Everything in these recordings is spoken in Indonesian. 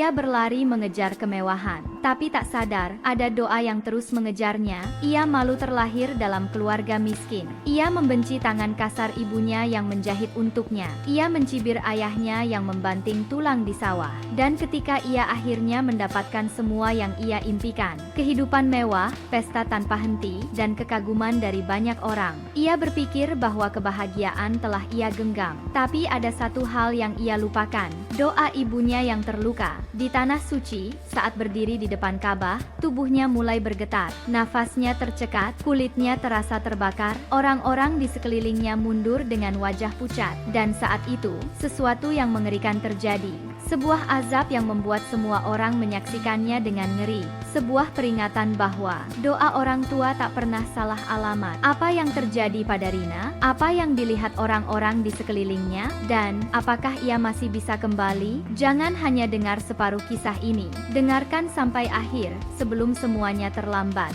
Ia berlari mengejar kemewahan, tapi tak sadar ada doa yang terus mengejarnya. Ia malu terlahir dalam keluarga miskin. Ia membenci tangan kasar ibunya yang menjahit untuknya. Ia mencibir ayahnya yang membanting tulang di sawah. Dan ketika ia akhirnya mendapatkan semua yang ia impikan, kehidupan mewah, pesta tanpa henti, dan kekaguman dari banyak orang, ia berpikir bahwa kebahagiaan telah ia genggam. Tapi ada satu hal yang ia lupakan, doa ibunya yang terluka. Di tanah suci, saat berdiri di depan Ka'bah, tubuhnya mulai bergetar, nafasnya tercekat, kulitnya terasa terbakar, orang-orang di sekelilingnya mundur dengan wajah pucat. Dan saat itu, sesuatu yang mengerikan terjadi. Sebuah azab yang membuat semua orang menyaksikannya dengan ngeri. Sebuah peringatan bahwa doa orang tua tak pernah salah alamat. Apa yang terjadi pada Rina? Apa yang dilihat orang-orang di sekelilingnya? Dan apakah ia masih bisa kembali? Jangan hanya dengar separuh kisah ini. Dengarkan sampai akhir sebelum semuanya terlambat.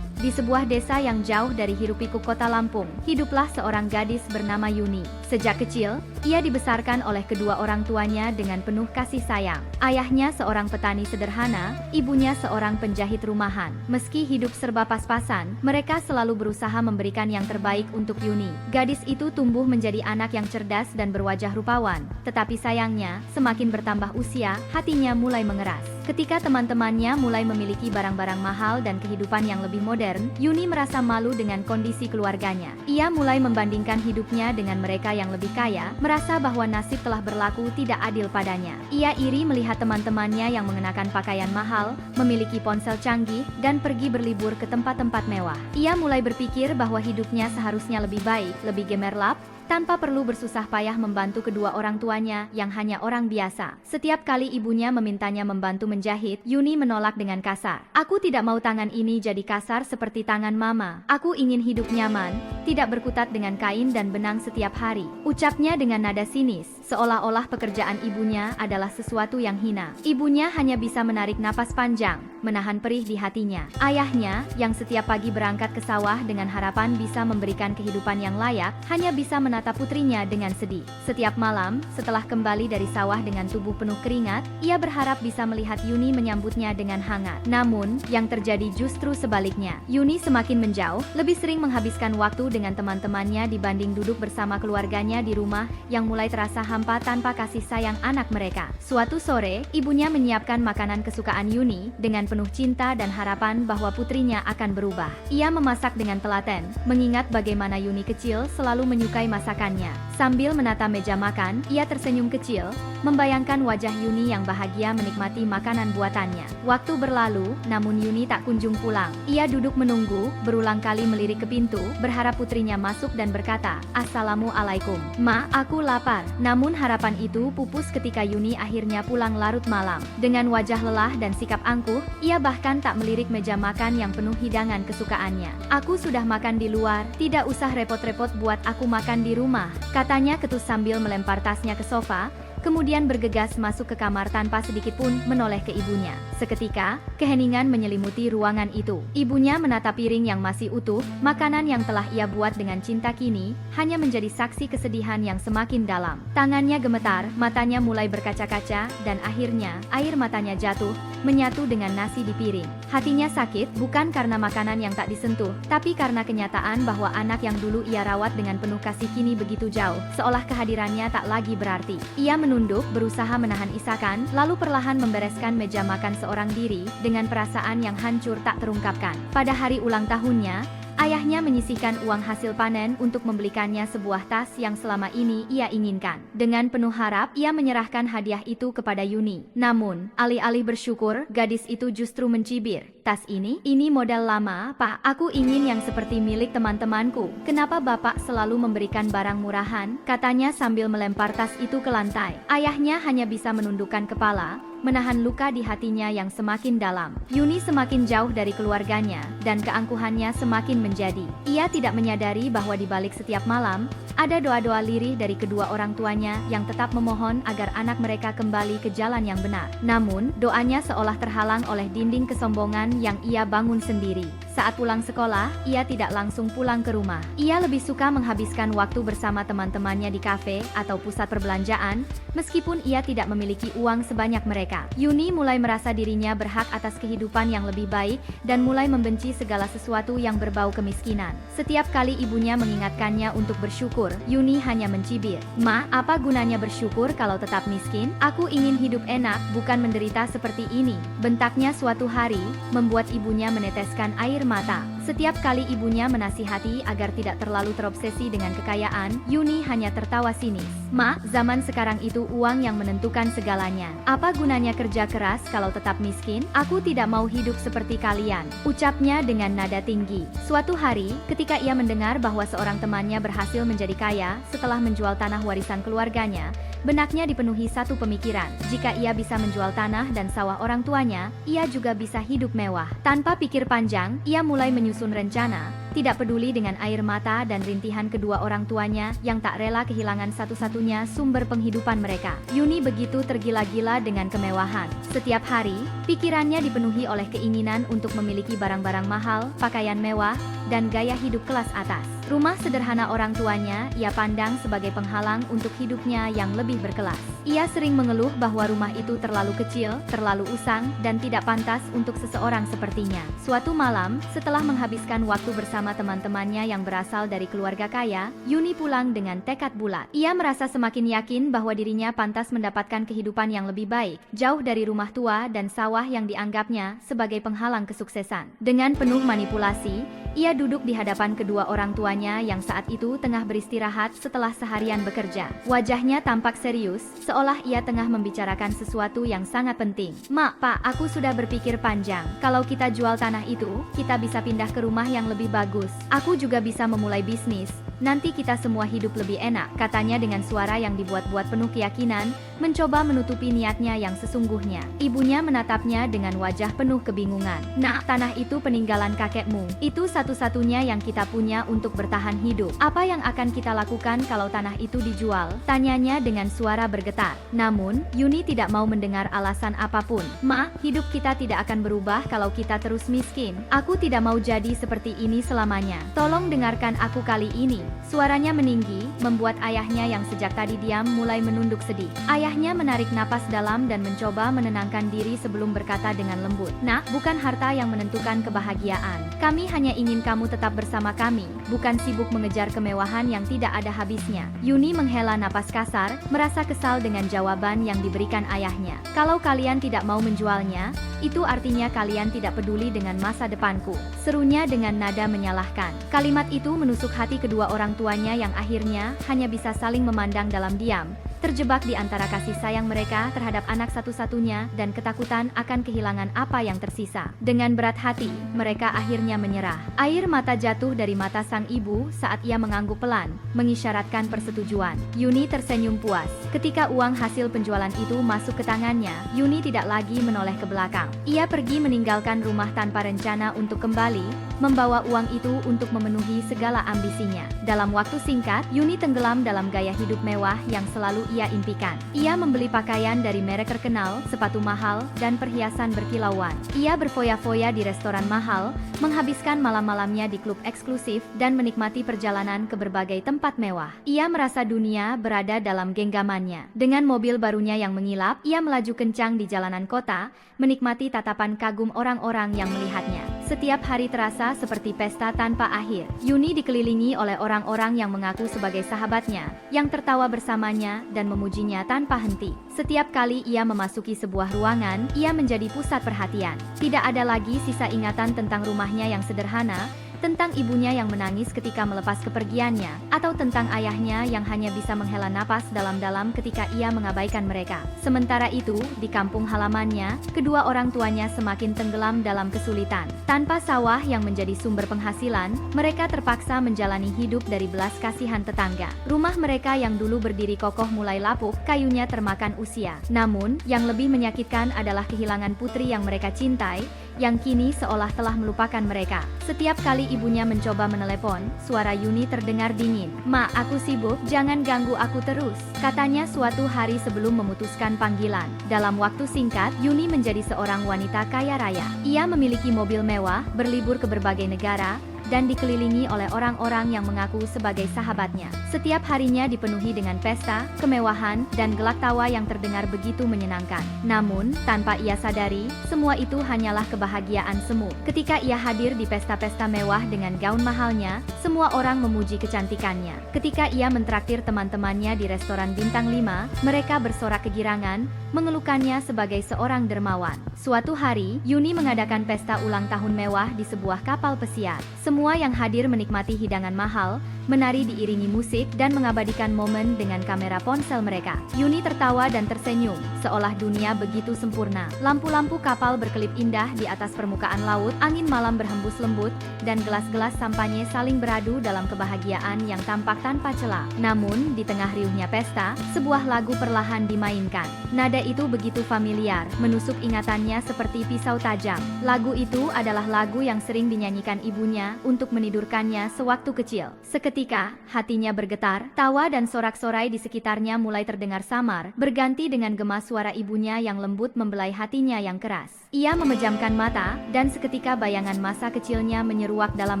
Di sebuah desa yang jauh dari hiruk-pikuk kota Lampung, hiduplah seorang gadis bernama Yuni. Sejak kecil, ia dibesarkan oleh kedua orang tuanya dengan penuh kasih sayang. Ayahnya seorang petani sederhana, ibunya seorang penjahit rumahan. Meski hidup serba pas-pasan, mereka selalu berusaha memberikan yang terbaik untuk Yuni. Gadis itu tumbuh menjadi anak yang cerdas dan berwajah rupawan. Tetapi sayangnya, semakin bertambah usia, hatinya mulai mengeras. Ketika teman-temannya mulai memiliki barang-barang mahal dan kehidupan yang lebih modern, Yuni merasa malu dengan kondisi keluarganya. Ia mulai membandingkan hidupnya dengan mereka yang lebih kaya, merasa bahwa nasib telah berlaku tidak adil padanya. Ia iri melihat teman-temannya yang mengenakan pakaian mahal, memiliki ponsel canggih, dan pergi berlibur ke tempat-tempat mewah. Ia mulai berpikir bahwa hidupnya seharusnya lebih baik, lebih gemerlap, tanpa perlu bersusah payah membantu kedua orang tuanya yang hanya orang biasa. Setiap kali ibunya memintanya membantu menjahit, Yuni menolak dengan kasar. "Aku tidak mau tangan ini jadi kasar seperti tangan mama. Aku ingin hidup nyaman, tidak berkutat dengan kain dan benang setiap hari," ucapnya dengan nada sinis, seolah-olah pekerjaan ibunya adalah sesuatu yang hina. Ibunya hanya bisa menarik napas panjang, menahan perih di hatinya. Ayahnya, yang setiap pagi berangkat ke sawah dengan harapan bisa memberikan kehidupan yang layak, hanya bisa menatap putrinya dengan sedih. Setiap malam, setelah kembali dari sawah dengan tubuh penuh keringat, ia berharap bisa melihat Yuni menyambutnya dengan hangat. Namun, yang terjadi justru sebaliknya. Yuni semakin menjauh, lebih sering menghabiskan waktu dengan teman-temannya dibanding duduk bersama keluarganya di rumah yang mulai terasa hampa tanpa kasih sayang anak mereka. Suatu sore, ibunya menyiapkan makanan kesukaan Yuni dengan penuh cinta dan harapan bahwa putrinya akan berubah. Ia memasak dengan telaten, mengingat bagaimana Yuni kecil selalu menyukai masakannya. Sambil menata meja makan, ia tersenyum kecil, membayangkan wajah Yuni yang bahagia menikmati makanan buatannya. Waktu berlalu, namun Yuni tak kunjung pulang. Ia duduk menunggu, berulang kali melirik ke pintu, berharap putrinya masuk dan berkata, "Assalamualaikum, Ma, aku lapar." Namun harapan itu pupus ketika Yuni akhirnya pulang larut malam. Dengan wajah lelah dan sikap angkuh, ia bahkan tak melirik meja makan yang penuh hidangan kesukaannya. "Aku sudah makan di luar, tidak usah repot-repot buat aku makan di rumah," katanya ketus sambil melempar tasnya ke sofa, kemudian bergegas masuk ke kamar tanpa sedikit pun menoleh ke ibunya. Seketika, keheningan menyelimuti ruangan itu. Ibunya menatap piring yang masih utuh, makanan yang telah ia buat dengan cinta kini, hanya menjadi saksi kesedihan yang semakin dalam. Tangannya gemetar, matanya mulai berkaca-kaca, dan akhirnya, air matanya jatuh, menyatu dengan nasi di piring. Hatinya sakit, bukan karena makanan yang tak disentuh, tapi karena kenyataan bahwa anak yang dulu ia rawat dengan penuh kasih kini begitu jauh, seolah kehadirannya tak lagi berarti. Ia menunduk, berusaha menahan isakan, lalu perlahan membereskan meja makan seorang diri, dengan perasaan yang hancur tak terungkapkan. Pada hari ulang tahunnya, ayahnya menyisihkan uang hasil panen untuk membelikannya sebuah tas yang selama ini ia inginkan. Dengan penuh harap, ia menyerahkan hadiah itu kepada Yuni. Namun, alih-alih bersyukur, gadis itu justru mencibir. "Tas ini model lama, Pak. Aku ingin yang seperti milik teman-temanku. Kenapa Bapak selalu memberikan barang murahan?" katanya sambil melempar tas itu ke lantai. Ayahnya hanya bisa menundukkan kepala, menahan luka di hatinya yang semakin dalam. Yuni semakin jauh dari keluarganya, dan keangkuhannya semakin menjadi. Ia tidak menyadari bahwa di balik setiap malam, ada doa-doa lirih dari kedua orang tuanya yang tetap memohon agar anak mereka kembali ke jalan yang benar. Namun, doanya seolah terhalang oleh dinding kesombongan hunian yang ia bangun sendiri. Saat pulang sekolah, ia tidak langsung pulang ke rumah. Ia lebih suka menghabiskan waktu bersama teman-temannya di kafe atau pusat perbelanjaan, meskipun ia tidak memiliki uang sebanyak mereka. Yuni mulai merasa dirinya berhak atas kehidupan yang lebih baik dan mulai membenci segala sesuatu yang berbau kemiskinan. Setiap kali ibunya mengingatkannya untuk bersyukur, Yuni hanya mencibir. "Ma, apa gunanya bersyukur kalau tetap miskin? Aku ingin hidup enak, bukan menderita seperti ini," bentaknya suatu hari, membuat ibunya meneteskan air mata. Setiap kali ibunya menasihati agar tidak terlalu terobsesi dengan kekayaan, Yuni hanya tertawa sinis. "Ma, zaman sekarang itu uang yang menentukan segalanya. Apa gunanya kerja keras kalau tetap miskin? Aku tidak mau hidup seperti kalian," ucapnya dengan nada tinggi. Suatu hari, ketika ia mendengar bahwa seorang temannya berhasil menjadi kaya setelah menjual tanah warisan keluarganya, benaknya dipenuhi satu pemikiran. Jika ia bisa menjual tanah dan sawah orang tuanya, ia juga bisa hidup mewah. Tanpa pikir panjang, ia mulai menyusun rencana, tidak peduli dengan air mata dan rintihan kedua orang tuanya yang tak rela kehilangan satu-satunya sumber penghidupan mereka. Yuni begitu tergila-gila dengan kemewahan. Setiap hari, pikirannya dipenuhi oleh keinginan untuk memiliki barang-barang mahal, pakaian mewah, dan gaya hidup kelas atas. Rumah sederhana orang tuanya ia pandang sebagai penghalang untuk hidupnya yang lebih berkelas. Ia sering mengeluh bahwa rumah itu terlalu kecil, terlalu usang, dan tidak pantas untuk seseorang sepertinya. Suatu malam, setelah menghabiskan waktu bersama teman-temannya yang berasal dari keluarga kaya, Yuni pulang dengan tekad bulat. Ia merasa semakin yakin bahwa dirinya pantas mendapatkan kehidupan yang lebih baik, jauh dari rumah tua dan sawah yang dianggapnya sebagai penghalang kesuksesan. Dengan penuh manipulasi, ia duduk di hadapan kedua orang tuanya yang saat itu tengah beristirahat setelah seharian bekerja. Wajahnya tampak serius, seolah ia tengah membicarakan sesuatu yang sangat penting. "Mak, Pak, aku sudah berpikir panjang. Kalau kita jual tanah itu, kita bisa pindah ke rumah yang lebih bagus. Aku juga bisa memulai bisnis. Nanti kita semua hidup lebih enak," katanya dengan suara yang dibuat-buat penuh keyakinan, mencoba menutupi niatnya yang sesungguhnya. Ibunya menatapnya dengan wajah penuh kebingungan. "Nak, tanah itu peninggalan kakekmu. Itu satu-satunya yang kita punya untuk bertahan hidup. Apa yang akan kita lakukan kalau tanah itu dijual?" tanyanya dengan suara bergetar. Namun, Yuni tidak mau mendengar alasan apapun. "Ma, hidup kita tidak akan berubah kalau kita terus miskin. Aku tidak mau jadi seperti ini selamanya. Tolong dengarkan aku kali ini." Suaranya meninggi, membuat ayahnya yang sejak tadi diam mulai menunduk sedih. Ayahnya menarik napas dalam dan mencoba menenangkan diri sebelum berkata dengan lembut, "Nak, bukan harta yang menentukan kebahagiaan. Kami hanya ingin kamu tetap bersama kami, bukan sibuk mengejar kemewahan yang tidak ada habisnya." Yuni menghela napas kasar, merasa kesal dengan jawaban yang diberikan ayahnya. "Kalau kalian tidak mau menjualnya, itu artinya kalian tidak peduli dengan masa depanku," serunya dengan nada menyalahkan. Kalimat itu menusuk hati kedua orang tuanya yang akhirnya hanya bisa saling memandang dalam diam, terjebak di antara kasih sayang mereka terhadap anak satu-satunya dan ketakutan akan kehilangan apa yang tersisa. Dengan berat hati, mereka akhirnya menyerah. Air mata jatuh dari mata sang ibu saat ia mengangguk pelan, mengisyaratkan persetujuan. Yuni tersenyum puas. Ketika uang hasil penjualan itu masuk ke tangannya, Yuni tidak lagi menoleh ke belakang. Ia pergi meninggalkan rumah tanpa rencana untuk kembali, membawa uang itu untuk memenuhi segala ambisinya. Dalam waktu singkat, Yuni tenggelam dalam gaya hidup mewah yang selalu ia impikan. Ia membeli pakaian dari merek terkenal, sepatu mahal, dan perhiasan berkilauan. Ia berfoya-foya di restoran mahal, menghabiskan malam-malamnya di klub eksklusif, dan menikmati perjalanan ke berbagai tempat mewah. Ia merasa dunia berada dalam genggamannya. Dengan mobil barunya yang mengilap, ia melaju kencang di jalanan kota, menikmati tatapan kagum orang-orang yang melihatnya. Setiap hari terasa seperti pesta tanpa akhir. Yuni dikelilingi oleh orang-orang yang mengaku sebagai sahabatnya, yang tertawa bersamanya dan memujinya tanpa henti. Setiap kali ia memasuki sebuah ruangan, ia menjadi pusat perhatian. Tidak ada lagi sisa ingatan tentang rumahnya yang sederhana, tentang ibunya yang menangis ketika melepas kepergiannya, atau tentang ayahnya yang hanya bisa menghela napas dalam-dalam ketika ia mengabaikan mereka. Sementara itu, di kampung halamannya, kedua orang tuanya semakin tenggelam dalam kesulitan. Tanpa sawah yang menjadi sumber penghasilan, mereka terpaksa menjalani hidup dari belas kasihan tetangga. Rumah mereka yang dulu berdiri kokoh mulai lapuk, kayunya termakan usia. Namun, yang lebih menyakitkan adalah kehilangan putri yang mereka cintai, yang kini seolah telah melupakan mereka. Setiap kali ibunya mencoba menelepon, suara Yuni terdengar dingin. "Ma, aku sibuk, jangan ganggu aku terus," katanya suatu hari sebelum memutuskan panggilan. Dalam waktu singkat, Yuni menjadi seorang wanita kaya raya. Ia memiliki mobil mewah, berlibur ke berbagai negara, dan dikelilingi oleh orang-orang yang mengaku sebagai sahabatnya. Setiap harinya dipenuhi dengan pesta, kemewahan, dan gelak tawa yang terdengar begitu menyenangkan. Namun, tanpa ia sadari, semua itu hanyalah kebahagiaan semu. Ketika ia hadir di pesta-pesta mewah dengan gaun mahalnya, semua orang memuji kecantikannya. Ketika ia mentraktir teman-temannya di restoran bintang 5, mereka bersorak kegirangan, mengeluhkannya sebagai seorang dermawan. Suatu hari, Yuni mengadakan pesta ulang tahun mewah di sebuah kapal pesiar. Semua yang hadir menikmati hidangan mahal, menari diiringi musik dan mengabadikan momen dengan kamera ponsel mereka. Yuni tertawa dan tersenyum, seolah dunia begitu sempurna. Lampu-lampu kapal berkelip indah di atas permukaan laut, angin malam berhembus lembut, dan gelas-gelas sampanye saling beradu dalam kebahagiaan yang tampak tanpa celah. Namun, di tengah riuhnya pesta, sebuah lagu perlahan dimainkan. Nada itu begitu familiar, menusuk ingatannya seperti pisau tajam. Lagu itu adalah lagu yang sering dinyanyikan ibunya untuk menidurkannya sewaktu kecil. Seketika, hatinya bergetar, tawa dan sorak-sorai di sekitarnya mulai terdengar samar, berganti dengan gema suara ibunya yang lembut membelai hatinya yang keras. Ia memejamkan mata, dan seketika bayangan masa kecilnya menyeruak dalam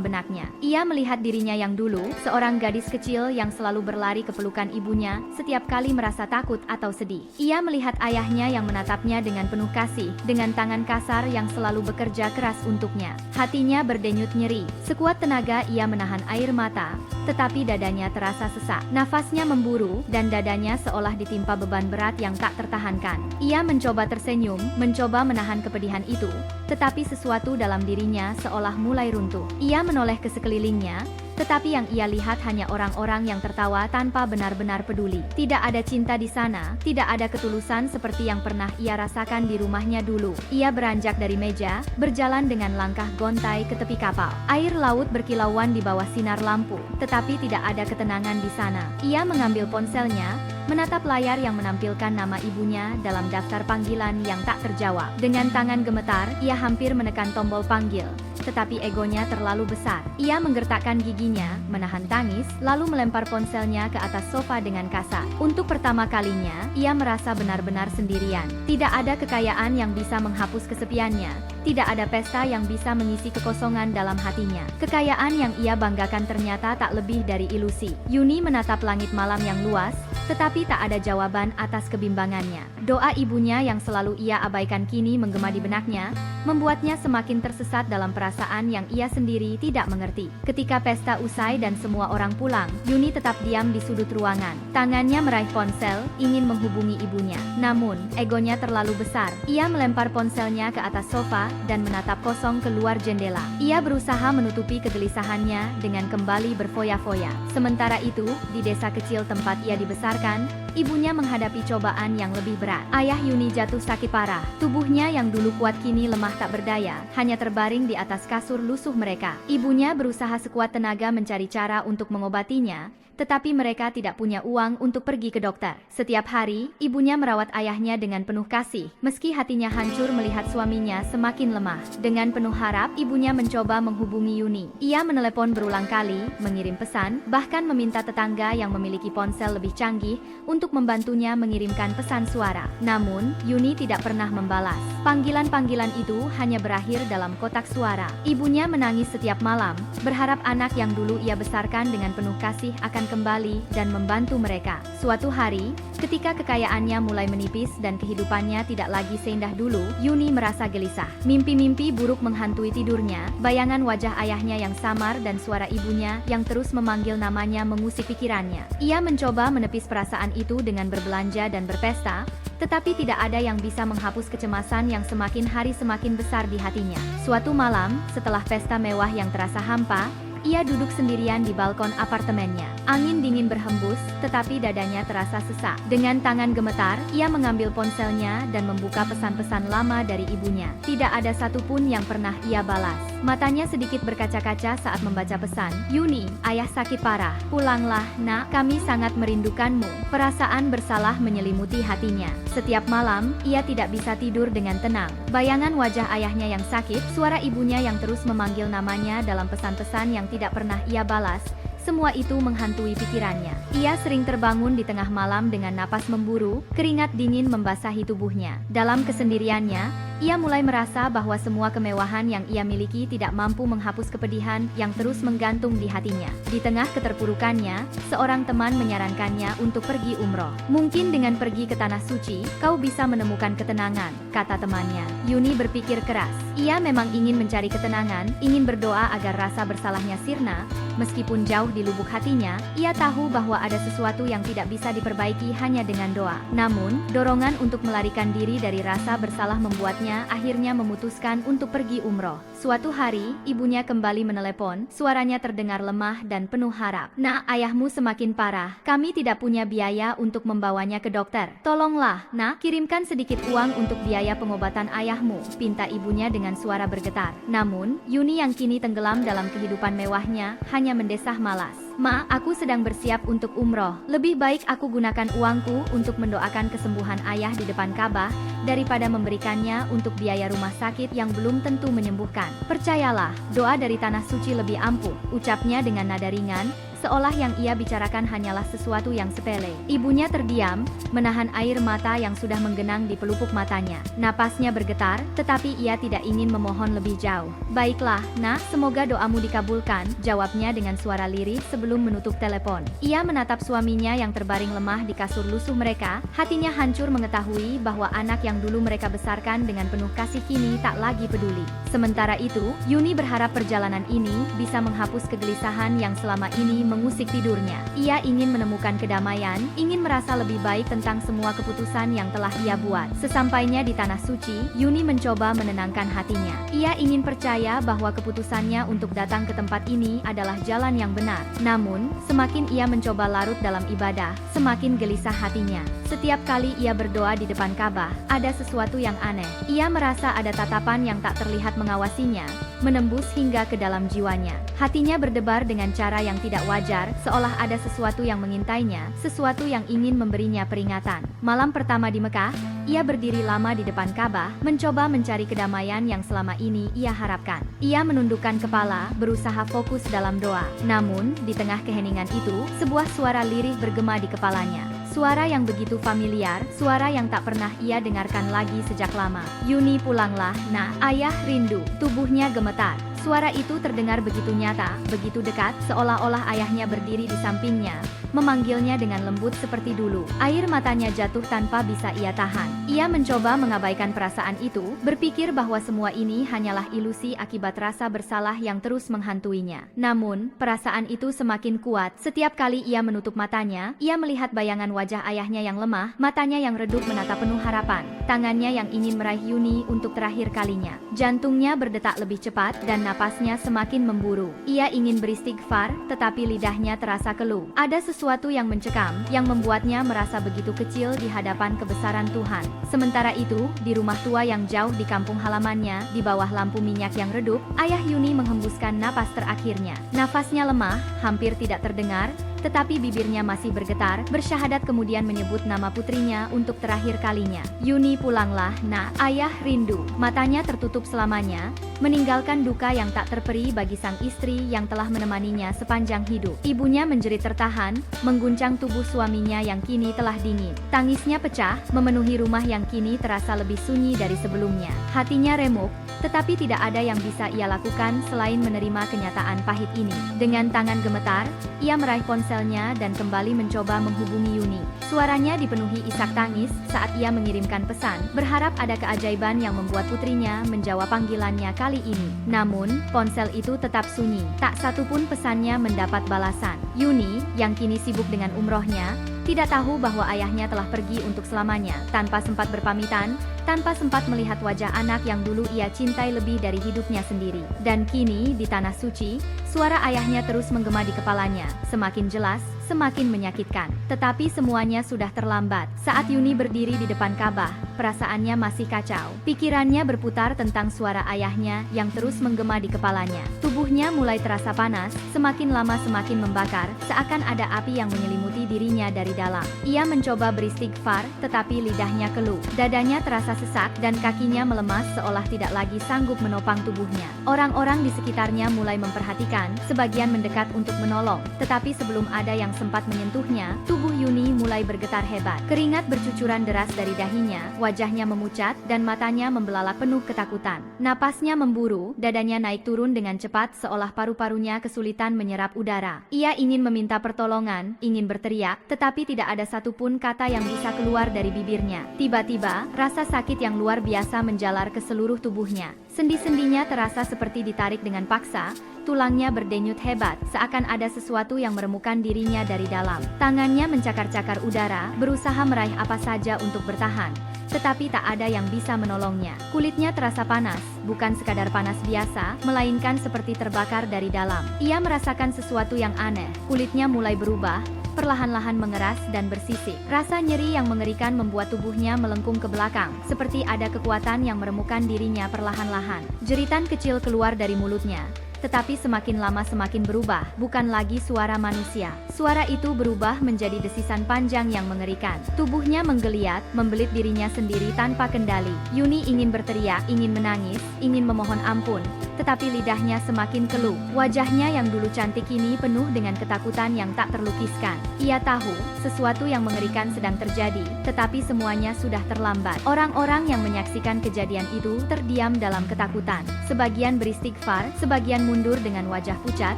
benaknya. Ia melihat dirinya yang dulu, seorang gadis kecil yang selalu berlari ke pelukan ibunya setiap kali merasa takut atau sedih. Ia melihat ayahnya yang menatapnya dengan penuh kasih, dengan tangan kasar yang selalu bekerja keras untuknya. Hatinya berdenyut nyeri. Sekuat tenaga ia menahan air mata, tetapi dadanya terasa sesak. Nafasnya memburu, dan dadanya seolah ditimpa beban berat yang tak tertahankan. Ia mencoba tersenyum, mencoba menahan kepedihan itu, tetapi sesuatu dalam dirinya seolah mulai runtuh. Ia menoleh ke sekelilingnya, tetapi yang ia lihat hanya orang-orang yang tertawa tanpa benar-benar peduli. Tidak ada cinta di sana, tidak ada ketulusan seperti yang pernah ia rasakan di rumahnya dulu. Ia beranjak dari meja, berjalan dengan langkah gontai ke tepi kapal. Air laut berkilauan di bawah sinar lampu, tetapi tidak ada ketenangan di sana. Ia mengambil ponselnya, menatap layar yang menampilkan nama ibunya dalam daftar panggilan yang tak terjawab. Dengan tangan gemetar, ia hampir menekan tombol panggil, tetapi egonya terlalu besar. Ia menggertakkan giginya, menahan tangis, lalu melempar ponselnya ke atas sofa dengan kasar. Untuk pertama kalinya, ia merasa benar-benar sendirian. Tidak ada kekayaan yang bisa menghapus kesepiannya. Tidak ada pesta yang bisa mengisi kekosongan dalam hatinya. Kekayaan yang ia banggakan ternyata tak lebih dari ilusi. Yuni menatap langit malam yang luas, tetapi tak ada jawaban atas kebimbangannya. Doa ibunya yang selalu ia abaikan kini menggema di benaknya, membuatnya semakin tersesat dalam perasaan yang ia sendiri tidak mengerti. Ketika pesta usai dan semua orang pulang, Yuni tetap diam di sudut ruangan. Tangannya meraih ponsel, ingin menghubungi ibunya. Namun, egonya terlalu besar. Ia melempar ponselnya ke atas sofa dan menatap kosong keluar jendela. Ia berusaha menutupi kegelisahannya dengan kembali berfoya-foya. Sementara itu, di desa kecil tempat ia dibesarkan, ibunya menghadapi cobaan yang lebih berat. Ayah Yuni jatuh sakit parah. Tubuhnya yang dulu kuat kini lemah tak berdaya, hanya terbaring di atas kasur lusuh mereka. Ibunya berusaha sekuat tenaga mencari cara untuk mengobatinya, tetapi mereka tidak punya uang untuk pergi ke dokter. Setiap hari, ibunya merawat ayahnya dengan penuh kasih, meski hatinya hancur melihat suaminya semakin lemah. Dengan penuh harap, ibunya mencoba menghubungi Yuni. Ia menelepon berulang kali, mengirim pesan, bahkan meminta tetangga yang memiliki ponsel lebih canggih untuk membantunya mengirimkan pesan suara. Namun, Yuni tidak pernah membalas. Panggilan-panggilan itu hanya berakhir dalam kotak suara. Ibunya menangis setiap malam, berharap anak yang dulu ia besarkan dengan penuh kasih akan kembali dan membantu mereka. Suatu hari, ketika kekayaannya mulai menipis dan kehidupannya tidak lagi seindah dulu, Yuni merasa gelisah. Mimpi-mimpi buruk menghantui tidurnya, bayangan wajah ayahnya yang samar dan suara ibunya yang terus memanggil namanya mengusik pikirannya. Ia mencoba menepis perasaan itu dengan berbelanja dan berpesta, tetapi tidak ada yang bisa menghapus kecemasan yang semakin hari semakin besar di hatinya. Suatu malam, setelah pesta mewah yang terasa hampa, ia duduk sendirian di balkon apartemennya. Angin dingin berhembus, tetapi dadanya terasa sesak. Dengan tangan gemetar, ia mengambil ponselnya dan membuka pesan-pesan lama dari ibunya. Tidak ada satupun yang pernah ia balas. Matanya sedikit berkaca-kaca saat membaca pesan. Yuni, ayah sakit parah. Pulanglah, nak. Kami sangat merindukanmu. Perasaan bersalah menyelimuti hatinya. Setiap malam, ia tidak bisa tidur dengan tenang. Bayangan wajah ayahnya yang sakit, suara ibunya yang terus memanggil namanya dalam pesan-pesan yang tidak pernah ia balas. Semua itu menghantui pikirannya. Ia sering terbangun di tengah malam dengan napas memburu, keringat dingin membasahi tubuhnya. Dalam kesendiriannya, ia mulai merasa bahwa semua kemewahan yang ia miliki tidak mampu menghapus kepedihan yang terus menggantung di hatinya. Di tengah keterpurukannya, seorang teman menyarankannya untuk pergi umroh. Mungkin dengan pergi ke Tanah Suci, kau bisa menemukan ketenangan, kata temannya. Yuni berpikir keras. Ia memang ingin mencari ketenangan, ingin berdoa agar rasa bersalahnya sirna. Meskipun jauh di lubuk hatinya, ia tahu bahwa ada sesuatu yang tidak bisa diperbaiki hanya dengan doa. Namun, dorongan untuk melarikan diri dari rasa bersalah membuatnya akhirnya memutuskan untuk pergi umroh. Suatu hari, ibunya kembali menelepon, suaranya terdengar lemah dan penuh harap. Nak, ayahmu semakin parah. Kami tidak punya biaya untuk membawanya ke dokter. Tolonglah, nak, kirimkan sedikit uang untuk biaya pengobatan ayahmu, pinta ibunya dengan suara bergetar. Namun, Yuni yang kini tenggelam dalam kehidupan mewahnya, hanya mendesah malas. Ma, aku sedang bersiap untuk umroh. Lebih baik aku gunakan uangku untuk mendoakan kesembuhan ayah di depan Ka'bah, daripada memberikannya untuk biaya rumah sakit yang belum tentu menyembuhkan. Percayalah, doa dari Tanah Suci lebih ampuh, ucapnya dengan nada ringan, seolah yang ia bicarakan hanyalah sesuatu yang sepele. Ibunya terdiam, menahan air mata yang sudah menggenang di pelupuk matanya. Napasnya bergetar, tetapi ia tidak ingin memohon lebih jauh. Baiklah, nak, semoga doamu dikabulkan, jawabnya dengan suara lirih sebelum menutup telepon. Ia menatap suaminya yang terbaring lemah di kasur lusuh mereka, hatinya hancur mengetahui bahwa anak yang dulu mereka besarkan dengan penuh kasih kini tak lagi peduli. Sementara itu, Yuni berharap perjalanan ini bisa menghapus kegelisahan yang selama ini mengusik tidurnya. Ia ingin menemukan kedamaian, ingin merasa lebih baik tentang semua keputusan yang telah ia buat. Sesampainya di Tanah Suci, Yuni mencoba menenangkan hatinya. Ia ingin percaya bahwa keputusannya untuk datang ke tempat ini adalah jalan yang benar. Namun, semakin ia mencoba larut dalam ibadah, semakin gelisah hatinya. Setiap kali ia berdoa di depan Ka'bah, ada sesuatu yang aneh. Ia merasa ada tatapan yang tak terlihat mengawasinya, menembus hingga ke dalam jiwanya. Hatinya berdebar dengan cara yang tidak wajar, seolah ada sesuatu yang mengintainya, sesuatu yang ingin memberinya peringatan. Malam pertama di Mekah, ia berdiri lama di depan Ka'bah, mencoba mencari kedamaian yang selama ini ia harapkan. Ia menundukkan kepala, berusaha fokus dalam doa. Namun, di tengah keheningan itu, sebuah suara lirih bergema di kepalanya. Suara yang begitu familiar, suara yang tak pernah ia dengarkan lagi sejak lama. Yuni, pulanglah, nak, ayah rindu. Tubuhnya gemetar. Suara itu terdengar begitu nyata, begitu dekat, seolah-olah ayahnya berdiri di sampingnya, memanggilnya dengan lembut seperti dulu. Air matanya jatuh tanpa bisa ia tahan. Ia mencoba mengabaikan perasaan itu, berpikir bahwa semua ini hanyalah ilusi akibat rasa bersalah yang terus menghantuinya. Namun, perasaan itu semakin kuat. Setiap kali ia menutup matanya, ia melihat bayangan wajah ayahnya yang lemah, matanya yang redup menatap penuh harapan, tangannya yang ingin meraih Yuni untuk terakhir kalinya. Jantungnya berdetak lebih cepat dan napasnya semakin memburu. Ia ingin beristighfar, tetapi lidahnya terasa keluh. Ada sesuatu yang mencekam, yang membuatnya merasa begitu kecil di hadapan kebesaran Tuhan. Sementara itu, di rumah tua yang jauh di kampung halamannya, di bawah lampu minyak yang redup, ayah Yuni menghembuskan napas terakhirnya. Nafasnya lemah, hampir tidak terdengar, tetapi bibirnya masih bergetar, bersyahadat kemudian menyebut nama putrinya untuk terakhir kalinya. Yuni, pulanglah, nak, ayah rindu. Matanya tertutup selamanya, meninggalkan duka yang tak terperi bagi sang istri yang telah menemaninya sepanjang hidup. Ibunya menjerit tertahan, mengguncang tubuh suaminya yang kini telah dingin. Tangisnya pecah, memenuhi rumah yang kini terasa lebih sunyi dari sebelumnya. Hatinya remuk, tetapi tidak ada yang bisa ia lakukan selain menerima kenyataan pahit ini. Dengan tangan gemetar, ia meraih ponselnya dan kembali mencoba menghubungi Yuni. Suaranya dipenuhi isak tangis saat ia mengirimkan pesan, berharap ada keajaiban yang membuat putrinya menjawab panggilannya kali ini. Namun, ponsel itu tetap sunyi. Tak satu pun pesannya mendapat balasan. Yuni, yang kini sibuk dengan umrohnya, Tidak tahu bahwa ayahnya telah pergi untuk selamanya, tanpa sempat berpamitan, tanpa sempat melihat wajah anak yang dulu ia cintai lebih dari hidupnya sendiri. Dan kini, di Tanah Suci, suara ayahnya terus menggema di kepalanya, semakin jelas, semakin menyakitkan. Tetapi semuanya sudah terlambat. Saat Yuni berdiri di depan Ka'bah, perasaannya masih kacau. Pikirannya berputar tentang suara ayahnya yang terus menggema di kepalanya. Tubuhnya mulai terasa panas, semakin lama semakin membakar, seakan ada api yang menyelimuti dirinya dari dalam. Ia mencoba beristighfar, tetapi lidahnya keluh. Dadanya terasa sesak dan kakinya melemas seolah tidak lagi sanggup menopang tubuhnya. Orang-orang di sekitarnya mulai memperhatikan, sebagian mendekat untuk menolong, tetapi sebelum ada yang sempat menyentuhnya, tubuh Yuni mulai bergetar hebat. Keringat bercucuran deras dari dahinya, wajahnya memucat, dan matanya membelalak penuh ketakutan. Napasnya memburu, dadanya naik turun dengan cepat seolah paru-parunya kesulitan menyerap udara. Ia ingin meminta pertolongan, ingin berteriak, tetapi tidak ada satupun kata yang bisa keluar dari bibirnya. Tiba-tiba, rasa sakit yang luar biasa menjalar ke seluruh tubuhnya. Sendi-sendinya terasa seperti ditarik dengan paksa, tulangnya berdenyut hebat, seakan ada sesuatu yang meremukan dirinya dari dalam. Tangannya mencakar-cakar udara, berusaha meraih apa saja untuk bertahan, tetapi tak ada yang bisa menolongnya. Kulitnya terasa panas, bukan sekadar panas biasa, melainkan seperti terbakar dari dalam. Ia merasakan sesuatu yang aneh, kulitnya mulai berubah, perlahan-lahan mengeras dan bersisik. Rasa nyeri yang mengerikan membuat tubuhnya melengkung ke belakang, seperti ada kekuatan yang meremukan dirinya perlahan-lahan. Jeritan kecil keluar dari mulutnya, tetapi semakin lama semakin berubah, bukan lagi suara manusia. Suara itu berubah menjadi desisan panjang yang mengerikan. Tubuhnya menggeliat, membelit dirinya sendiri tanpa kendali. Yuni ingin berteriak, ingin menangis, ingin memohon ampun, tetapi lidahnya semakin keluh. Wajahnya yang dulu cantik kini penuh dengan ketakutan yang tak terlukiskan. Ia tahu, sesuatu yang mengerikan sedang terjadi, tetapi semuanya sudah terlambat. Orang-orang yang menyaksikan kejadian itu terdiam dalam ketakutan. Sebagian beristighfar, sebagian mundur dengan wajah pucat,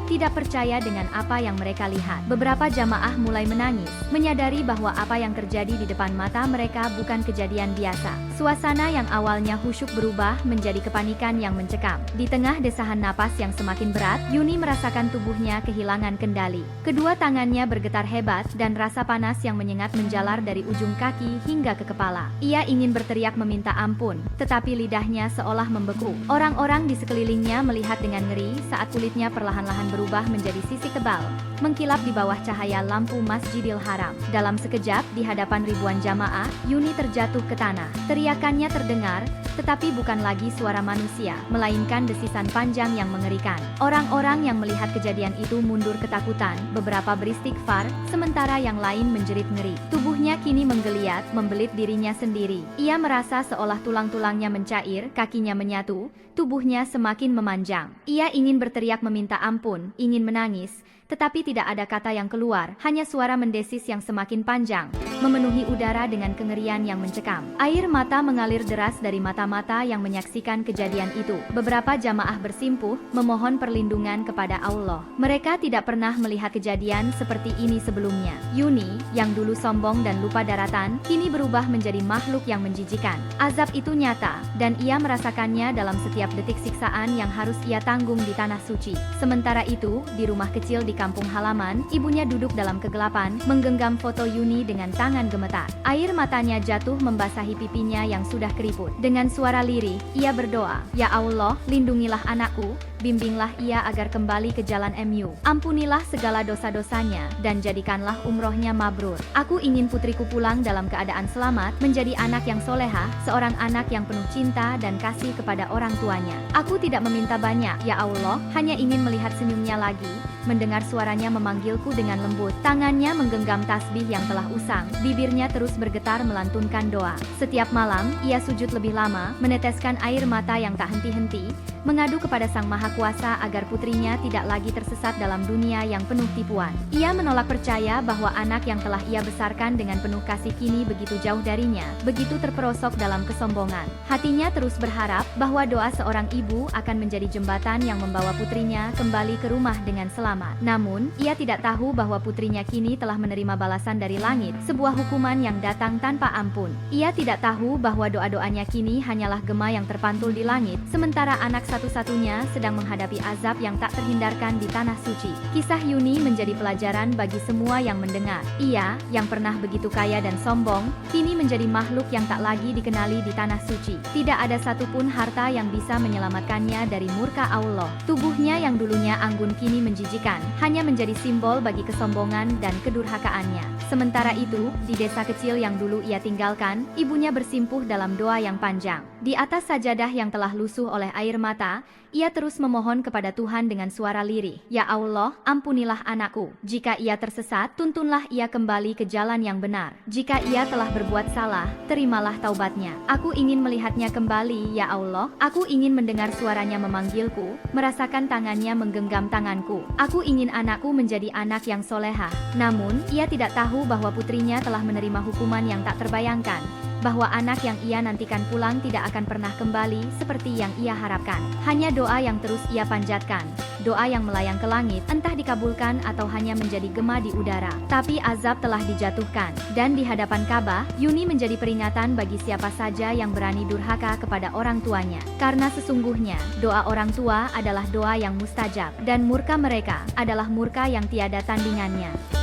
tidak percaya dengan apa yang mereka lihat. Beberapa jamaah mulai menangis, menyadari bahwa apa yang terjadi di depan mata mereka bukan kejadian biasa. Suasana yang awalnya khusyuk berubah menjadi kepanikan yang mencekam. Di tengah desahan napas yang semakin berat, Yuni merasakan tubuhnya kehilangan kendali. Kedua tangannya bergetar hebat dan rasa panas yang menyengat menjalar dari ujung kaki hingga ke kepala. Ia ingin berteriak meminta ampun, tetapi lidahnya seolah membeku. Orang-orang di sekelilingnya melihat dengan ngeri saat kulitnya perlahan-lahan berubah menjadi sisik tebal, mengkilap di bawah cahaya lampu Masjidil Haram. Dalam sekejap, di hadapan ribuan jamaah, Yuni terjatuh ke tanah. Teriakannya terdengar, tetapi bukan lagi suara manusia, melainkan desisan panjang yang mengerikan. Orang-orang yang melihat kejadian itu mundur ketakutan, beberapa beristighfar, sementara yang lain menjerit ngeri. Tubuhnya kini menggeliat, membelit dirinya sendiri. Ia merasa seolah tulang-tulangnya mencair, kakinya menyatu, tubuhnya semakin memanjang. Ia ingin berteriak meminta ampun, ingin menangis, tetapi tidak ada kata yang keluar, hanya suara mendesis yang semakin panjang, memenuhi udara dengan kengerian yang mencekam. Air mata mengalir deras dari mata-mata yang menyaksikan kejadian itu. Beberapa jamaah bersimpuh, memohon perlindungan kepada Allah. Mereka tidak pernah melihat kejadian seperti ini sebelumnya. Yuni, yang dulu sombong dan lupa daratan, kini berubah menjadi makhluk yang menjijikan. Azab itu nyata, dan ia merasakannya dalam setiap detik siksaan yang harus ia tanggung di Tanah Suci. Sementara itu, di rumah kecil di kampung halaman, ibunya duduk dalam kegelapan, menggenggam foto Yuni dengan tangan gemetar. Air matanya jatuh membasahi pipinya yang sudah keriput. Dengan suara lirih, ia berdoa, "Ya Allah, lindungilah anakku, bimbinglah ia agar kembali ke jalan MU. Ampunilah segala dosa-dosanya, dan jadikanlah umrohnya mabrur. Aku ingin putriku pulang dalam keadaan selamat, menjadi anak yang solehah, seorang anak yang penuh cinta dan kasih kepada orang tuanya. Aku tidak meminta banyak, ya Allah, hanya ingin melihat senyumnya lagi, mendengar suaranya memanggilku dengan lembut." Tangannya menggenggam tasbih yang telah usang, bibirnya terus bergetar melantunkan doa. Setiap malam, ia sujud lebih lama, meneteskan air mata yang tak henti-henti, mengadu kepada Sang Maha Kuasa agar putrinya tidak lagi tersesat dalam dunia yang penuh tipuan. Ia menolak percaya bahwa anak yang telah ia besarkan dengan penuh kasih kini begitu jauh darinya, begitu terperosok dalam kesombongan. Hatinya terus berharap bahwa doa seorang ibu akan menjadi jembatan yang membawa putrinya kembali ke rumah dengan selamat. selamat. Namun, ia tidak tahu bahwa putrinya kini telah menerima balasan dari langit, sebuah hukuman yang datang tanpa ampun. Ia tidak tahu bahwa doa-doanya kini hanyalah gema yang terpantul di langit, sementara anak satu-satunya sedang menghadapi azab yang tak terhindarkan di tanah suci. Kisah Yuni menjadi pelajaran bagi semua yang mendengar. Ia, yang pernah begitu kaya dan sombong, kini menjadi makhluk yang tak lagi dikenali di tanah suci. Tidak ada satupun harta yang bisa menyelamatkannya dari murka Allah. Tubuhnya yang dulunya anggun kini menjijikan, hanya menjadi simbol bagi kesombongan dan kedurhakaannya. Sementara itu, di desa kecil yang dulu ia tinggalkan, ibunya bersimpuh dalam doa yang panjang. Di atas sajadah yang telah lusuh oleh air mata, ia terus memohon kepada Tuhan dengan suara lirih, "Ya Allah, ampunilah anakku. Jika ia tersesat, tuntunlah ia kembali ke jalan yang benar. Jika ia telah berbuat salah, terimalah taubatnya. Aku ingin melihatnya kembali, ya Allah. Aku ingin mendengar suaranya memanggilku, merasakan tangannya menggenggam tanganku. Aku ingin anakku menjadi anak yang solehah." Namun, ia tidak tahu bahwa putrinya telah menerima hukuman yang tak terbayangkan, bahwa anak yang ia nantikan pulang tidak akan pernah kembali seperti yang ia harapkan. Hanya doa yang terus ia panjatkan, doa yang melayang ke langit, entah dikabulkan atau hanya menjadi gema di udara. Tapi azab telah dijatuhkan, dan di hadapan Ka'bah, Yuni menjadi peringatan bagi siapa saja yang berani durhaka kepada orang tuanya. Karena sesungguhnya, doa orang tua adalah doa yang mustajab, dan murka mereka adalah murka yang tiada tandingannya.